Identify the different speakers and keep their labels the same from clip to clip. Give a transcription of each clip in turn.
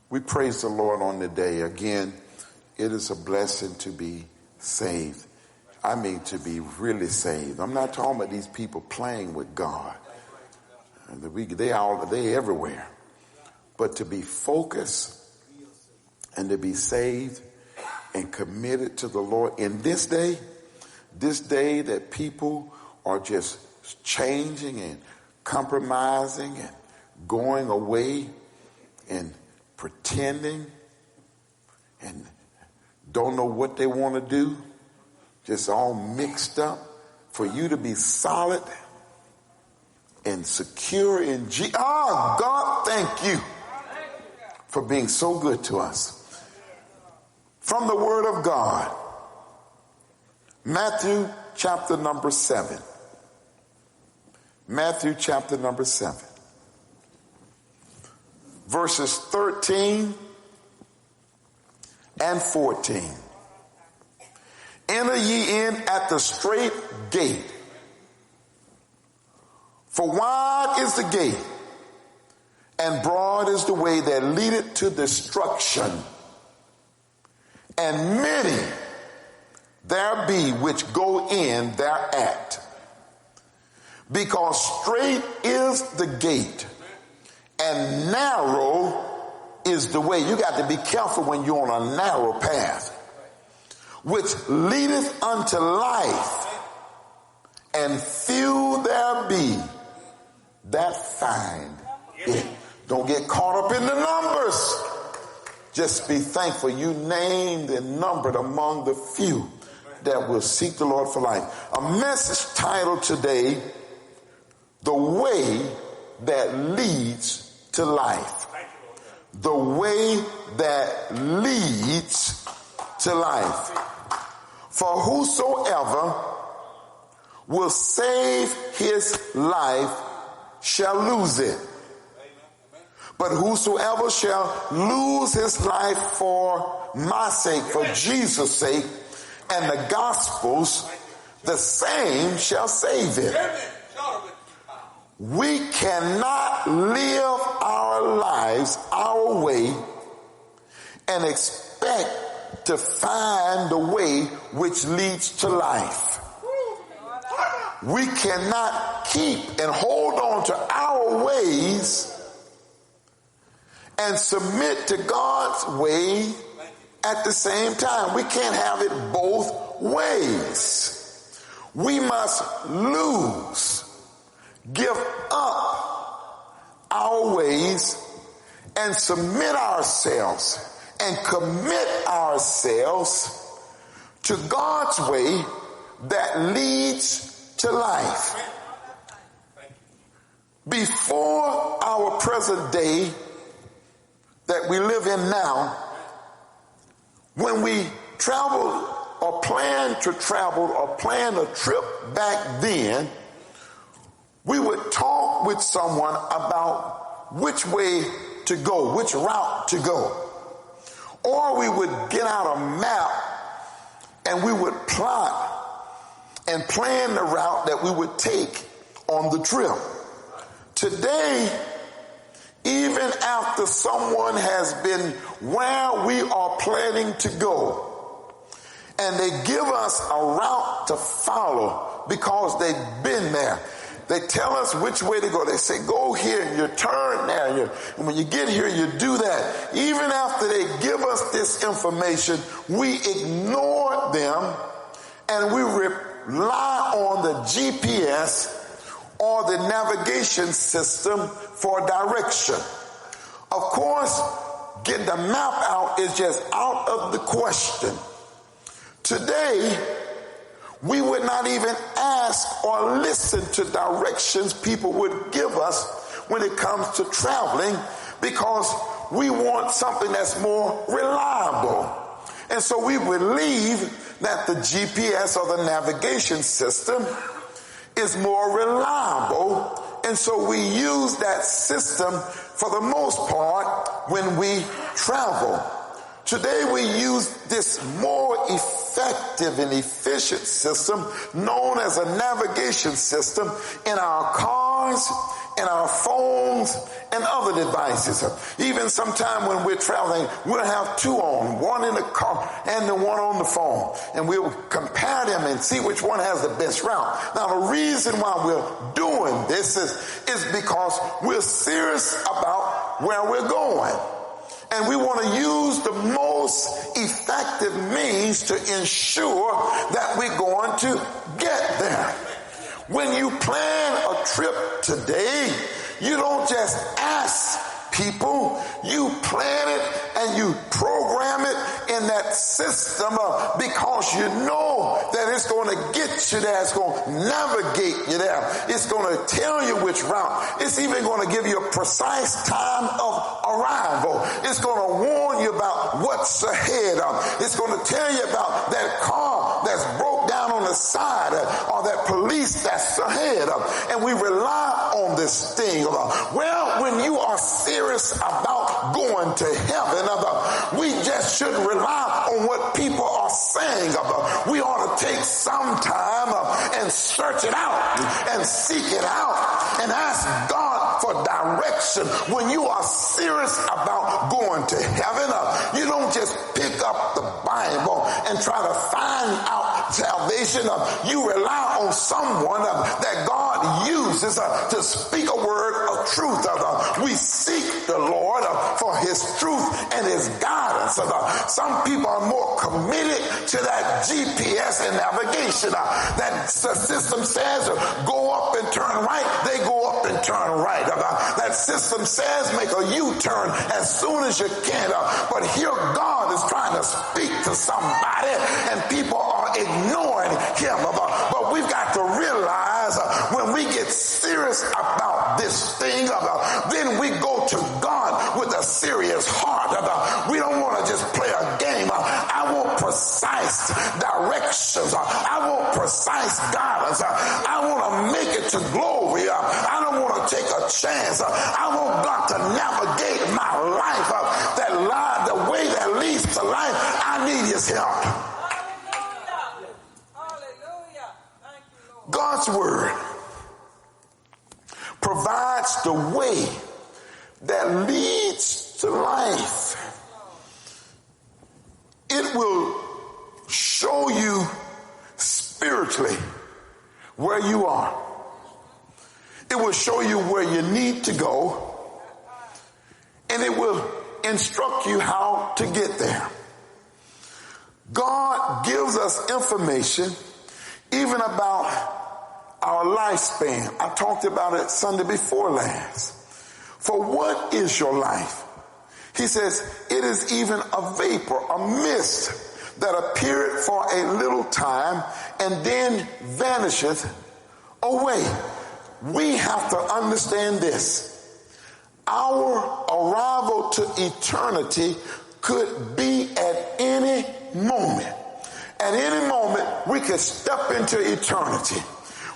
Speaker 1: We praise the Lord on the day. Again, it is a blessing to be saved. I mean, to be really saved. I'm not talking about these people playing with God. They everywhere. But to be focused and to be saved and committed to the Lord in this day that people are just changing and compromising and going away and pretending and don't know what they want to do, just all mixed up. For you to be solid and secure in Jesus. Oh, God, thank you for being so good to us. From the Word of God, Matthew chapter number 7. Matthew chapter number 7. Verses 13 and 14. Enter ye in at the straight gate. For wide is the gate, and broad is the way that leadeth to destruction. And many there be which go in thereat. Because straight is the gate, and narrow is the way. You got to be careful when you're on a narrow path, which leadeth unto life, and few there be that find it. Don't get caught up in the numbers. Just be thankful you named and numbered among the few that will seek the Lord for life. A message titled today, The Way That Leads to Life. The way that leads to life. For whosoever will save his life shall lose it. But whosoever shall lose his life for my sake, for Jesus' sake, and the gospel's, the same shall save it. We cannot live our lives our way and expect to find the way which leads to life. We cannot keep and hold on to our ways and submit to God's way at the same time. We can't have it both ways. We must lose, give up our ways and submit ourselves and commit ourselves to God's way that leads to life. Before our present day that we live in now, when we traveled or planned to travel or plan a trip back then, we would talk with someone about which way to go, which route to go. Or we would get out a map and we would plot and plan the route that we would take on the trip. Today, even after someone has been where we are planning to go, and they give us a route to follow because they've been there, they tell us which way to go. They say, go here, and you turn there, and when you get here, you do that. Even after they give us this information, we ignore them, and we rely on the GPS or the navigation system for direction. Of course, getting the map out is just out of the question. Today, we would not even ask or listen to directions people would give us when it comes to traveling, because we want something that's more reliable. And so we believe that the GPS or the navigation system is more reliable, and so we use that system for the most part when we travel. Today we use this more effective and efficient system known as a navigation system in our cars in our phones and other devices. Even sometime when we're traveling, we'll have two on, one in the car and the one on the phone. And we'll compare them and see which one has the best route. Now, the reason why we're doing this is because we're serious about where we're going. And we want to use the most effective means to ensure that we're going to get there. When you plan a trip today, you don't just ask people, you plan it and you program it in that system because you know that it's going to get you there. It's going to navigate you there. It's going to tell you which route. It's even going to give you a precise time of arrival. It's going to warn you about what's ahead. It's going to tell you about that car that's broke down on the side or that police that's ahead. And we rely on this thing. Well, when you are serious about going to heaven, we just shouldn't rely on what people are saying. We ought to take some time and search it out and seek it out and ask God for direction. When you are serious about going to heaven, you don't just pick up the Bible and try to find out salvation. You rely on someone that God uses to speak a word of truth. We seek the Lord for his truth and his guidance. Some people are more committed to that GPS and navigation. That system says go up and turn right, they go up and turn right. That system says make a U-turn as soon as you can. But here God is trying to speak to somebody and people are ignoring him. But we've got to realize when we get serious about this thing, then we go to God with a serious heart. We don't want to just play a game. I want precise directions. I want precise guidance. I want to make it to glory. I don't want to take a chance. I want God to navigate my life. The way that leads to life, I need his help. Hallelujah. Thank you, Lord. God's word provides the way that leads to life. It will show you spiritually where you are. It will show you where you need to go. And it will instruct you how to get there. God gives us information even about our lifespan. I talked about it Sunday before last. For what is your life? He says, it is even a vapor, a mist that appeareth for a little time and then vanisheth away. We have to understand this. Our arrival to eternity could be at any moment. At any moment, we could step into eternity.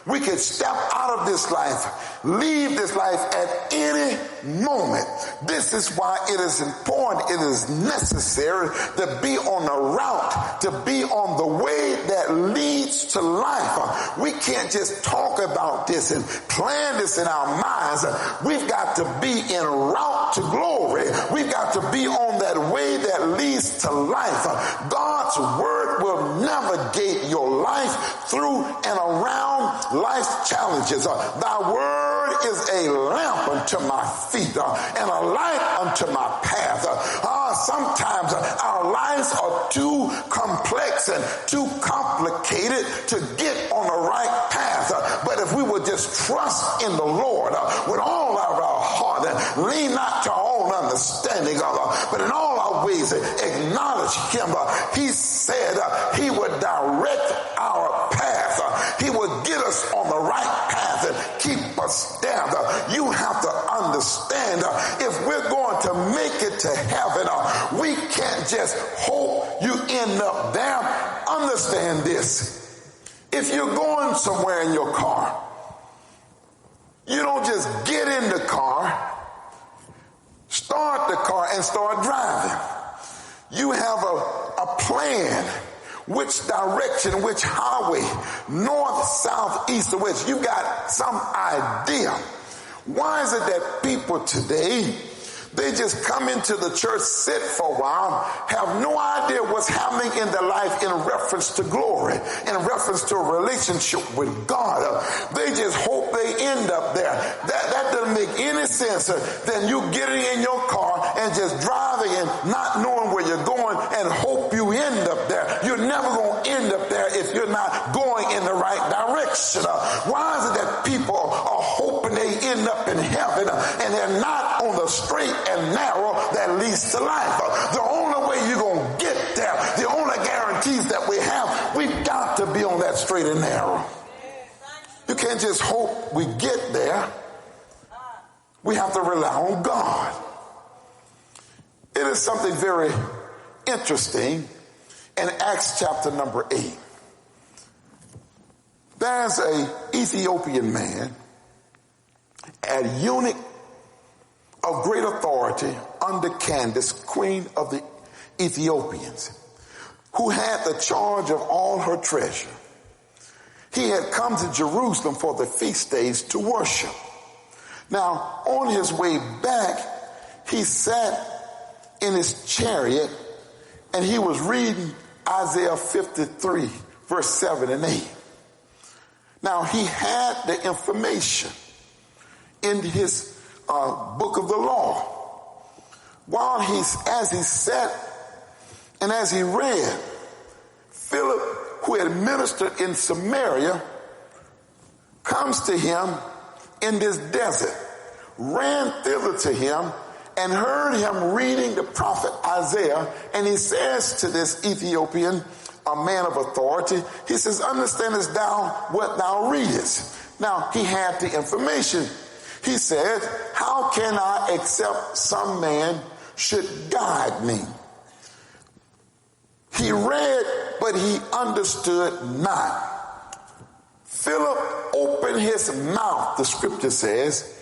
Speaker 1: We could step out of this life, leave this life at any moment. This is why it is important, it is necessary to be on the route, to be on the way that leads to life. We can't just talk about this and plan this in our minds. We've got to be en route to glory. We've got to be on that way that leads to life. God's word will navigate your life through and around life's challenges. Thy word is a lamp unto my feet and a light unto my path. Sometimes our lives are too complex and too complicated to get on the right path. But if we would just trust in the Lord with all of our heart and lean not to our own understanding, but in all our ways acknowledge him, he said he would direct our path. He would get us on the right path and keep us there. You have to understand, if we're going to make it to heaven, we can't just hope you end up there. Understand this. If you're going somewhere in your car, you don't just get in the car, start the car, and start driving. You have a plan. Which direction, which highway, north, south, east, or west. You got some idea. Why is it that people today, they just come into the church, sit for a while, have no idea what's happening in their life in reference to glory, in reference to a relationship with God. They just hope they end up there. That doesn't make any sense than you getting in your car and just driving and not knowing where you're going and hope you end up there. You're never going to end up there if you're not going in the right direction. Why is it that people are hoping they end up in heaven and they're not on the straight and narrow that leads to life? The only way you're going to get there, the only guarantees that we have, we've got to be on that straight and narrow. You can't just hope we get there. We have to rely on God. It is something very interesting in Acts chapter number 8. There's an Ethiopian man, a eunuch of great authority under Candace, queen of the Ethiopians, who had the charge of all her treasure. He had come to Jerusalem for the feast days to worship. Now, on his way back, he sat in his chariot and he was reading Isaiah 53, verse 7 and 8. Now, he had the information in his book of the law. As he sat and as he read, Philip, who had ministered in Samaria, comes to him in this desert, ran thither to him, and heard him reading the prophet Isaiah, and he says to this Ethiopian, a man of authority, he says, understandest thou what thou readest? Now, he had the information. He said, how can I except some man should guide me? He read, but he understood not. Philip opened his mouth, the scripture says.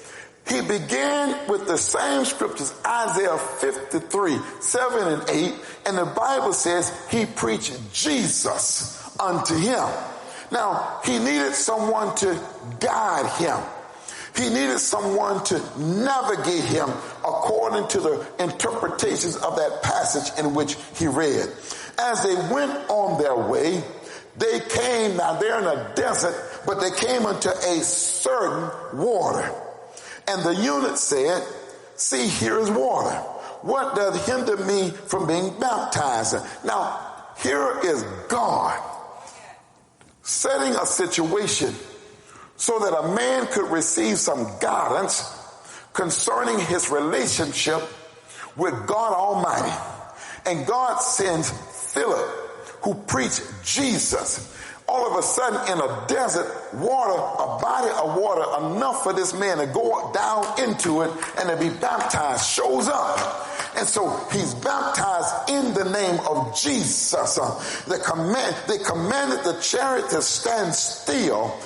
Speaker 1: He began with the same scriptures, Isaiah 53, 7 and 8, and the Bible says he preached Jesus unto him. Now, he needed someone to guide him. He needed someone to navigate him according to the interpretations of that passage in which he read. As they went on their way, they came, now they're in a desert, but they came unto a certain water. And the eunuch said, see, here is water. What doth hinder me from being baptized? Now, here is God setting a situation so that a man could receive some guidance concerning his relationship with God Almighty. And God sends Philip, who preached Jesus. All of a sudden, in a desert, water, a body of water enough for this man to go down into it and to be baptized, shows up. And so he's baptized in the name of Jesus. They commanded the chariot to stand still.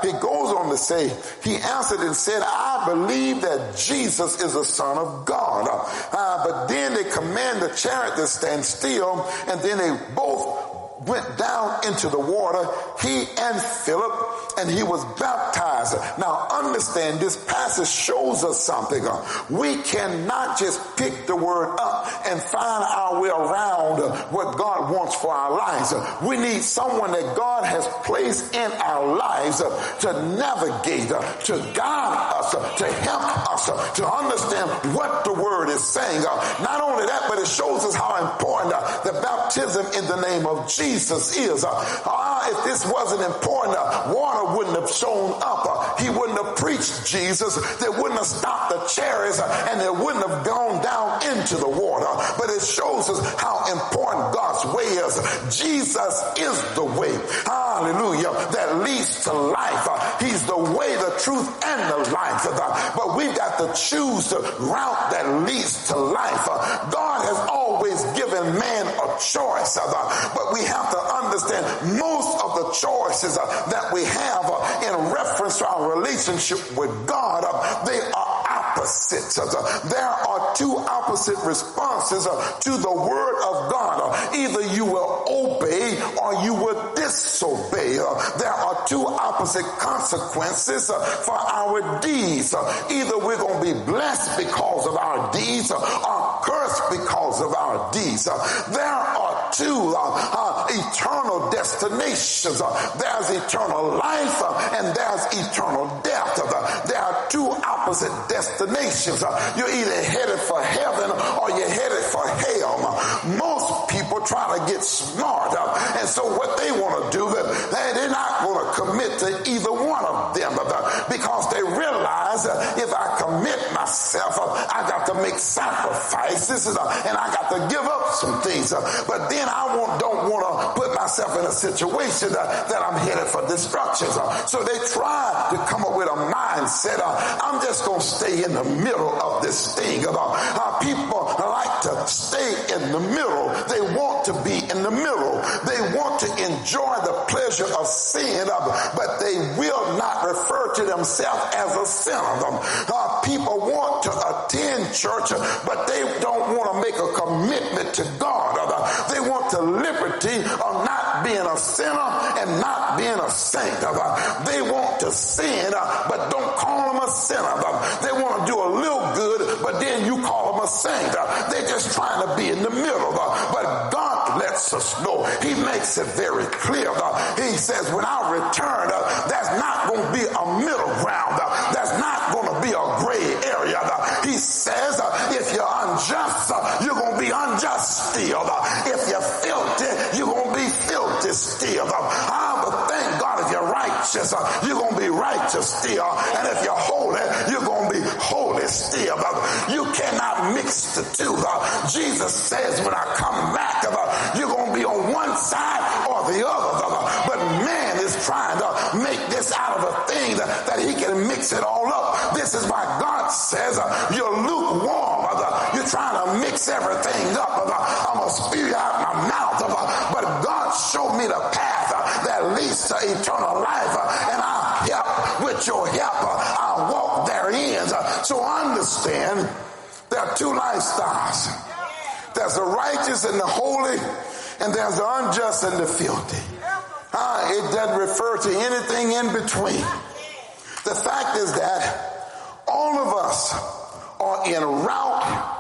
Speaker 1: He goes on to say, he answered and said, I believe that Jesus is the Son of God. But then they command the chariot to stand still, and then they both went down into the water, he and Philip, and he was baptized. Now understand, this passage shows us something. We cannot just pick the word up and find our way around what God wants for our lives. We need someone that God has placed in our lives to navigate, to guide us, to help us, to understand what the word is saying. Not only that, but it shows us how important the baptism in the name of Jesus is. If this wasn't important, water wouldn't have shown up. He wouldn't have preached Jesus. They wouldn't have stopped the chariots, and they wouldn't have gone down into the water. But it shows us how important God's way is. Jesus is the way, hallelujah, that leads to life. He's the way, the truth, and the life. But we've got to choose the route that leads to life. God has always given man a choice, but we have to understand most of the choices that we have in reference to our relationship with God, they are opposites. There are two opposite responses to the word of God. Either you will obey or you will disobey. There are two opposite consequences for our deeds. Either we're going to be blessed because of our deeds or cursed because of our deeds. There are two eternal destinations. There's eternal life and there's eternal death. There are two opposite destinations. You're either headed for heaven or you're headed for hell. Most people try to get smart, and so what they want to do, they're not going to commit to either one of them because they realize if I commit myself, I got to make sacrifices and I got to give up some things. But then I don't want to put myself in a situation that I'm headed for destruction. So they try to come up with a mindset. I'm just going to stay in the middle of this thing. People like to stay in the middle. They want to be in the middle. They want to enjoy the pleasure of sin, but they will not refer to themselves as a sinner. People want to attend church, but they don't want to make a commitment to God. They want the liberty of not being a sinner and not being a saint. They want to sin, but don't call them a sinner. They want to do a little good, but then you call them a saint. They're just trying to be in the middle. But God lets us know. He makes it very clear. He says, when I return, there's not going to be a middle ground. There's not going to be a gray area. He says, if you're unjust, you're going to be unjust still. If you're filthy, you're going to be filthy still. But thank God if you're righteous, you're going to be righteous still. And if you're holy, you're going to be holy still. You cannot mix the two. Jesus says when I come back, you're going to be on one side or the other. But man is trying to make this out of a thing that he can mix it all up. This is why God says you're lukewarm. You're trying to mix everything up. I'm going to spew you out my mouth. But God showed me the path that leads to eternal life. And I'll help with your help. I'll walk therein. So understand there are two lifestyles. There's the righteous and the holy, and there's the unjust and the filthy. It doesn't refer to anything in between. The fact is that all of us are en route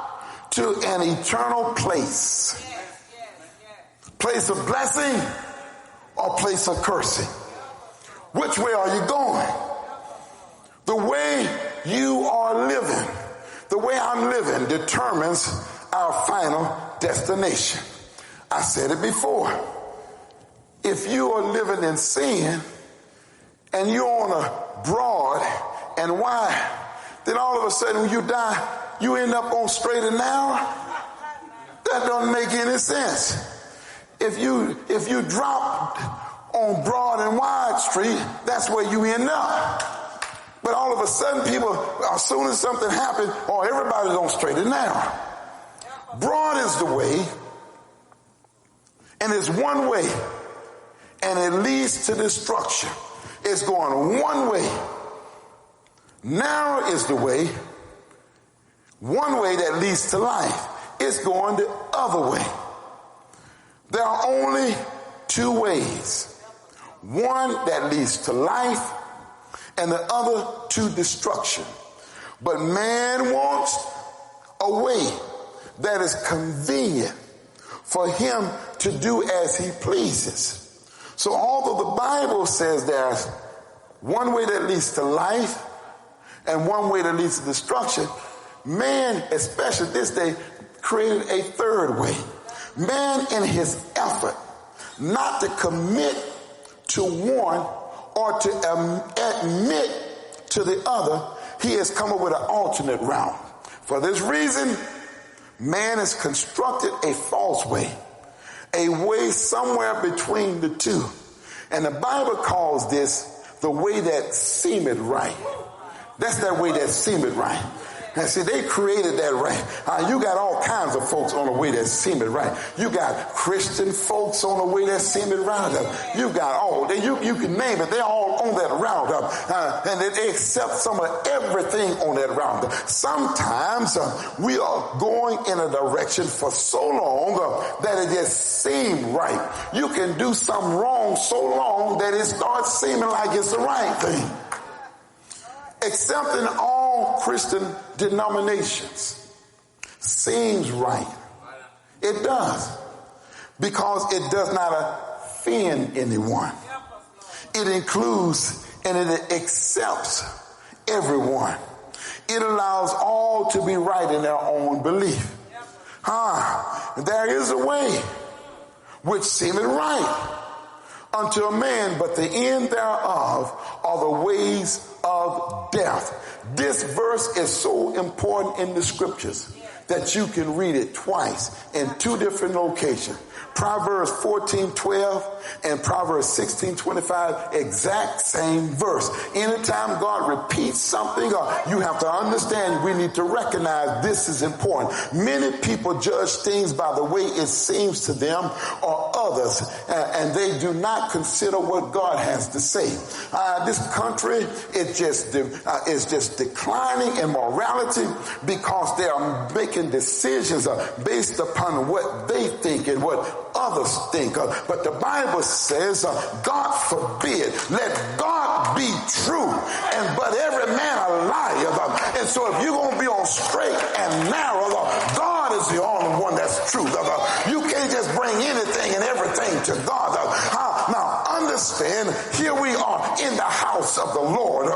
Speaker 1: to an eternal place. Place of blessing or place of cursing. Which way are you going? The way you are living, the way I'm living determines our final destination. I said it before. If you are living in sin and you're on a broad and wide, then all of a sudden when you die, you end up on straight and narrow. That doesn't make any sense. If you drop on Broad and Wide Street, that's where you end up. But all of a sudden people, as soon as something happens, everybody's on straight and narrow. Broad is the way, and it's one way, and it leads to destruction. It's going one way. Narrow is the way, one way that leads to life. It's going the other way. There are only two ways. One that leads to life and the other to destruction. But man wants a way that is convenient for him to do as he pleases. So although the Bible says there's one way that leads to life and one way that leads to destruction, man, especially this day, created a third way. Man, in his effort not to commit to one or to admit to the other, he has come up with an alternate route. For this reason, man has constructed a false way, a way somewhere between the two. And the Bible calls this the way that seemeth right. That's that way that seemeth right. And see, they created that right. You got all kinds of folks on the way that seem it right. You got Christian folks on the way that seem it right. You got all, you can name it, they're all on that roundup. And they accept some of everything on that roundup. Sometimes we are going in a direction for so long that it just seems right. You can do something wrong so long that it starts seeming like it's the right thing. Accepting all Christian denominations seems right. It does. Because it does not offend anyone. It includes and it accepts everyone. It allows all to be right in their own belief. There is a way which seemeth right unto a man, but the end thereof are the ways of death. This verse is so important in the scriptures that you can read it twice in two different locations. Proverbs 14:12 and Proverbs 16:25, exact same verse. Anytime God repeats something, you have to understand, we need to recognize this is important. Many people judge things by the way it seems to them or others, and they do not consider what God has to say. This country is just declining in morality because they are making decisions based upon what they think and what others think. But the Bible says, God forbid, let God be true, and but every man a liar. And so if you're going to be on straight and narrow, God is the only one that's true. You can't just bring anything and everything to God. Now understand, here we are in the house of the Lord,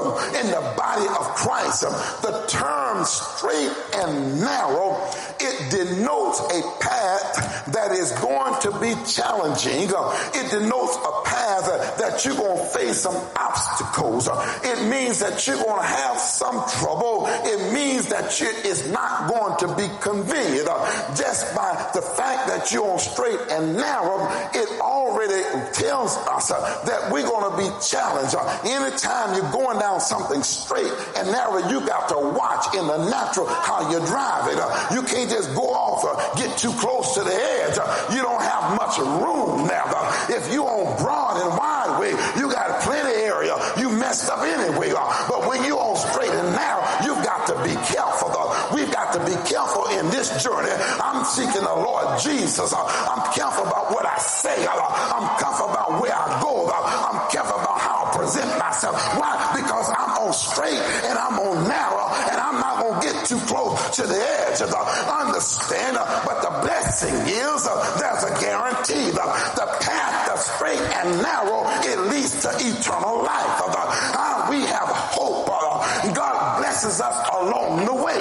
Speaker 1: in the body of Christ. The term straight and narrow, it denotes a path that is going to be challenging. It denotes a path that you're going to face some obstacles. It means that you're going to have some trouble. It means that it's not going to be convenient. Just by the fact that you're on straight and narrow, it already tells us that we're going to be challenged. Anytime you're going down something straight and narrow, you got to watch in the natural how you drive it. You can't just go off, get too close to the edge. You don't have much room now. If you on broad and wide way, you got plenty area. You messed up anyway. But when you on straight and narrow, you've got to be careful. We've got to be careful in this journey. I'm seeking the Lord Jesus. I'm careful about what I say. I'm careful about where I go. I'm careful about how I present myself. Why? Because I'm on straight and I'm on narrow, and I'm not going to get too close to the edge. Understand, but the blessing is there's a guarantee. The path that's straight and narrow, it leads to eternal life. We have hope. God blesses us along the way.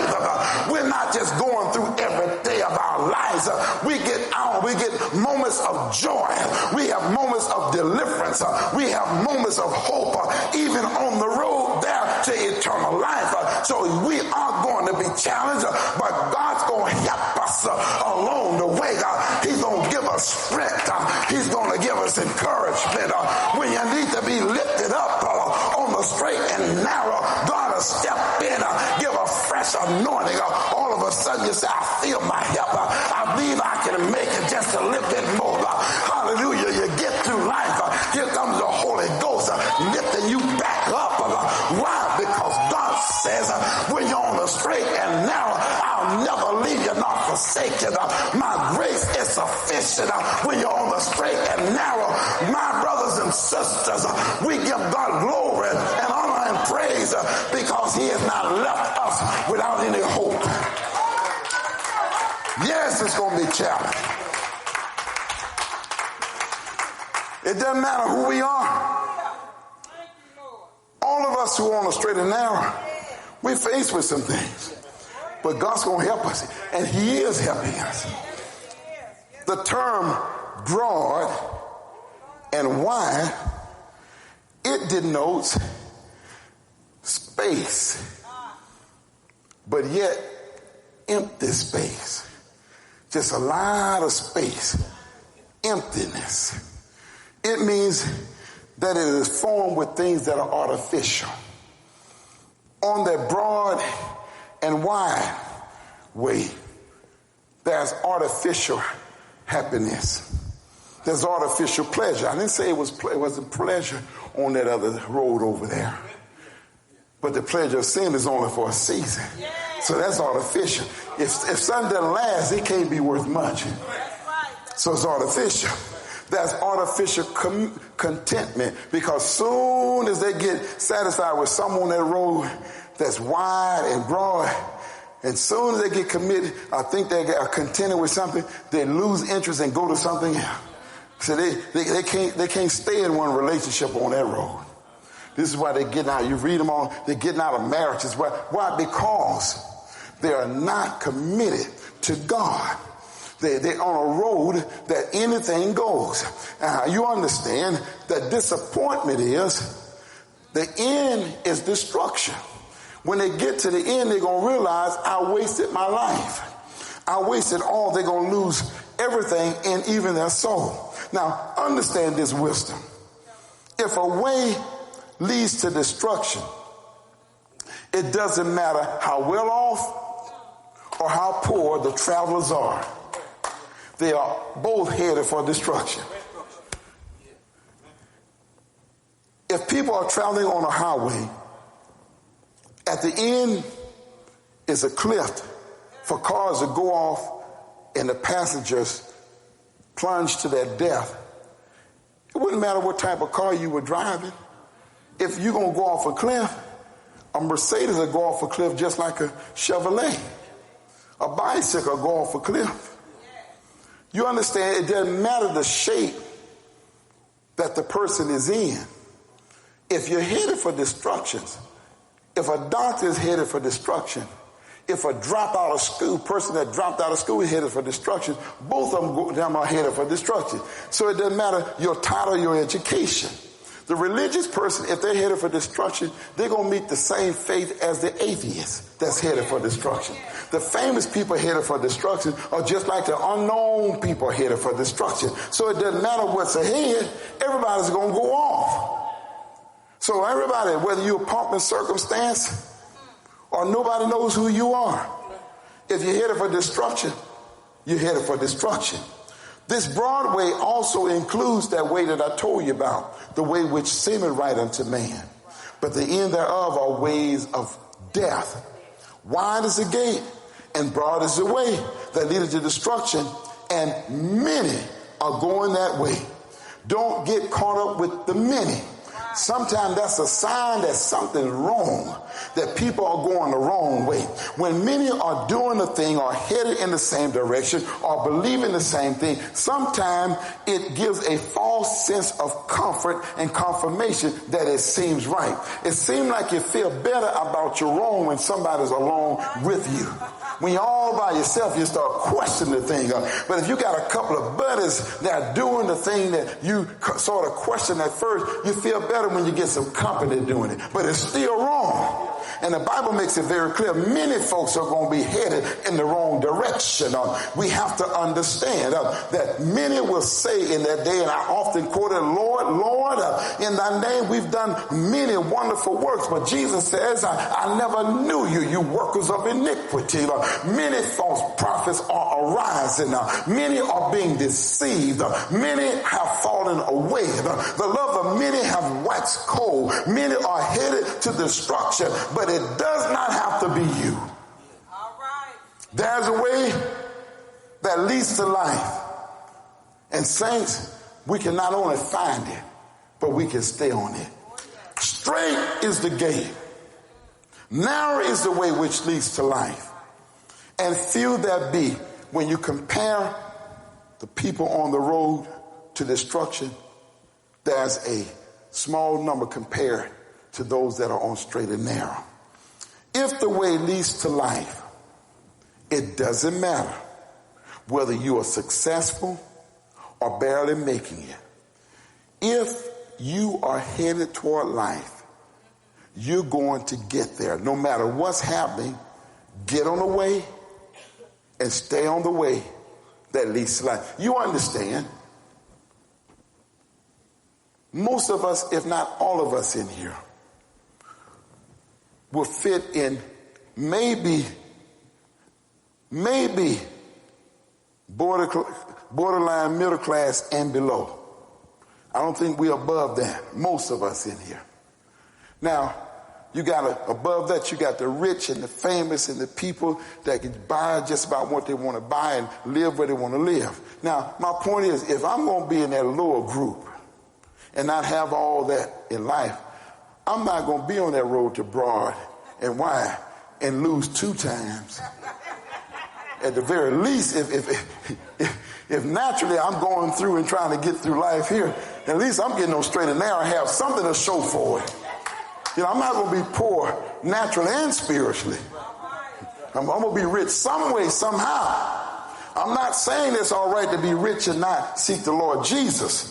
Speaker 1: We're not just going through every day of our lives. We get moments of joy. We have moments of deliverance. We have moments of hope, even on the road there to eternal life. So we are going to be challenged, but God's going to help us along the way. He's going to give us strength. He's going to give us encouragement. When you need to be lifted up on the straight and narrow, God will step in, give a fresh anointing. All of a sudden you say, I feel my help. I believe I can make it just a little bit more. Hallelujah. You get through life. Here comes the Holy Ghost lifting you back up. Why? Because God says, when you're on the straight and narrow, I'll never leave you nor forsake you. My grace is sufficient when you're on the straight and narrow. My brothers and sisters, we give God glory and honor and praise because he has not left us without any hope. Yes, it's going to be challenging. It doesn't matter who we are. All of us who are on the straight and narrow, we're faced with some things. But God's going to help us. And he is helping us. The term broad and wide, it denotes space, but yet empty space. Just a lot of space. Emptiness. It means that it is formed with things that are artificial. On that broad and wide way. There's artificial happiness. There's artificial pleasure. I didn't say it wasn't pleasure on that other road over there. But the pleasure of sin is only for a season. So that's artificial. If something doesn't last, it can't be worth much. So it's artificial. That's artificial contentment, because soon as they get satisfied with someone on that road that's wide and broad, and soon as they get committed, I think they are contented with something, they lose interest and go to something else. So they can't stay in one relationship on that road. This is why they're getting out. You read them on, they're getting out of marriages. Why? Because they are not committed to God. They're on a road that anything goes. You understand that disappointment is, the end is destruction. When they get to the end, they're going to realize, I wasted my life. I wasted all. They're going to lose everything, and even their soul. Now, understand this wisdom. If a way leads to destruction, it doesn't matter how well off or how poor the travelers are. They are both headed for destruction. If people are traveling on a highway, at the end is a cliff for cars to go off and the passengers plunge to their death. It wouldn't matter what type of car you were driving. If you're going to go off a cliff, a Mercedes will go off a cliff just like a Chevrolet. A bicycle will go off a cliff. You understand, it doesn't matter the shape that the person is in. If you're headed for destruction, if a doctor is headed for destruction, if a person that dropped out of school is headed for destruction, both of them are headed for destruction. So it doesn't matter your title, your education. The religious person, if they're headed for destruction, they're going to meet the same fate as the atheist that's headed for destruction. The famous people headed for destruction are just like the unknown people headed for destruction. So it doesn't matter what's ahead, everybody's going to go off. So everybody, whether you're a pomp and circumstance or nobody knows who you are, if you're headed for destruction, you're headed for destruction. This broad way also includes that way that I told you about, the way which seemeth right unto man, but the end thereof are ways of death. Wide is the gate, and broad is the way that leadeth to destruction, and many are going that way. Don't get caught up with the many. Sometimes that's a sign that something's wrong, that people are going the wrong way. When many are doing the thing or headed in the same direction or believing the same thing, sometimes it gives a false sense of comfort and confirmation that it seems right. It seems like you feel better about your wrong when somebody's along with you. When you're all by yourself, you start questioning the thing. But if you got a couple of buddies that are doing the thing that you sort of question at first, you feel better when you get some company doing it. But it's still wrong. And the Bible makes it very clear, many folks are going to be headed in the wrong direction. We have to understand that many will say in that day, and I often quote it, Lord, Lord, in thy name we've done many wonderful works. But Jesus says, I never knew you, you workers of iniquity. Many false prophets are arising. Many are being deceived. Many have fallen away. The love of many have waxed cold. Many are headed to destruction, but it does not have to be you. All right. There's a way that leads to life. And saints, we can not only find it, but we can stay on it. Straight is the gate. Narrow is the way which leads to life. And few there be. When you compare the people on the road to destruction, there's a small number compared to those that are on straight and narrow. If the way leads to life, it doesn't matter whether you are successful or barely making it. If you are headed toward life, you're going to get there. No matter what's happening, get on the way and stay on the way that leads to life. You understand, most of us, if not all of us in here, will fit in maybe borderline middle class and below. I don't think we're above that, most of us in here. Now, above that, you got the rich and the famous and the people that can buy just about what they want to buy and live where they want to live. Now, my point is, if I'm going to be in that lower group and not have all that in life, I'm not going to be on that road to broad and wide and lose 2 times. At the very least, if naturally I'm going through and trying to get through life here, at least I'm getting on straight and narrow and have something to show for it. I'm not going to be poor naturally and spiritually. I'm going to be rich some way, somehow. I'm not saying it's all right to be rich and not seek the Lord Jesus.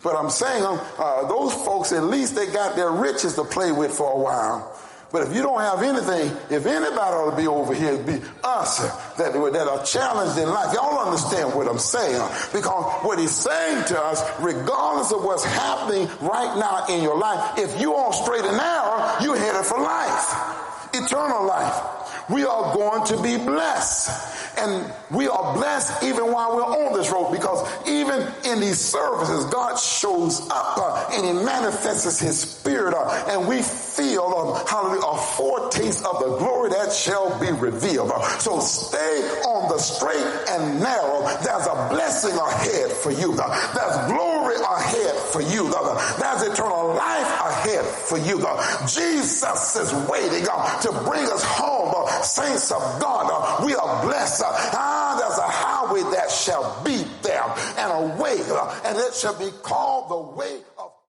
Speaker 1: But I'm saying those folks, at least they got their riches to play with for a while. But if you don't have anything, if anybody ought to be over here, it'd be us that are challenged in life. Y'all understand what I'm saying? Because what he's saying to us, regardless of what's happening right now in your life, if you're on straight and narrow, you're headed for life, eternal life. We are going to be blessed. And we are blessed even while we're on this road, because even in these services, God shows up and he manifests his spirit and we feel, hallelujah, a foretaste of the glory that shall be revealed. So stay on the straight and narrow. There's a blessing ahead for you. There's glory ahead for you. There's eternal life ahead for you. Jesus is waiting to bring us home. Saints of God, we are blessed. There's a highway that shall be there, and a way, and it shall be called the way